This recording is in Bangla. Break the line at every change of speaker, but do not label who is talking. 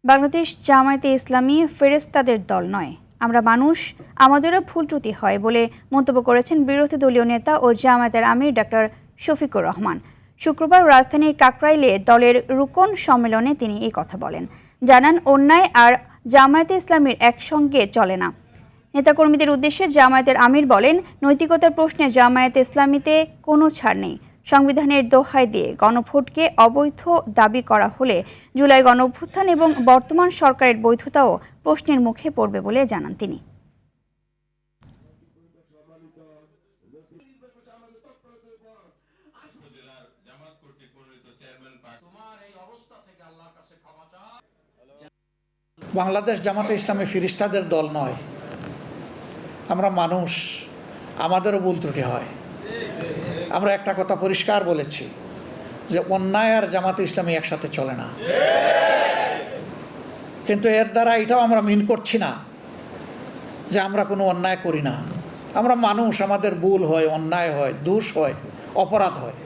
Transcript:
বাংলাদেশ জামায়াতে ইসলামী ফেরেশতাদের দল নয়, আমরা মানুষ, আমাদেরও ভুল ত্রুটি হয় বলে মন্তব্য করেছেন বিরোধী দলীয় নেতা ও জামায়াতের আমির ডক্টর শফিকুর রহমান। শুক্রবার রাজধানীর কাকরাইলে দলের রুকন সম্মেলনে তিনি এই কথা বলেন। জানান, অন্যায় আর জামায়াতে ইসলামীর একসঙ্গে চলে না। নেতাকর্মীদের উদ্দেশ্যে জামায়াতের আমির বলেন, নৈতিকতার প্রশ্নে জামায়াতে ইসলামীতে কোনো ছাড় নেই। সংবিধানের দোহাই দিয়ে গণভোটকে অবৈধ দাবি করা হলে জুলাই গণঅভ্যুত্থান এবং বর্তমান সরকারের বৈধতাও প্রশ্নের মুখে পড়বে বলে জানান তিনি।
বাংলাদেশ জামাতে ইসলামী ফেরেশতাদের দল নয়, আমরা মানুষ, আমাদেরও ভুল ত্রুটি হয়। আমরা একটা কথা পরিষ্কার বলেছি যে অন্যায় আর জামাতে ইসলামী একসাথে চলে না, কিন্তু এর দ্বারা এটাও আমরা মিন করছি না যে আমরা কোনো অন্যায় করি না। আমরা মানুষ, আমাদের ভুল হয়, অন্যায় হয়, দোষ হয়, অপরাধ হয়।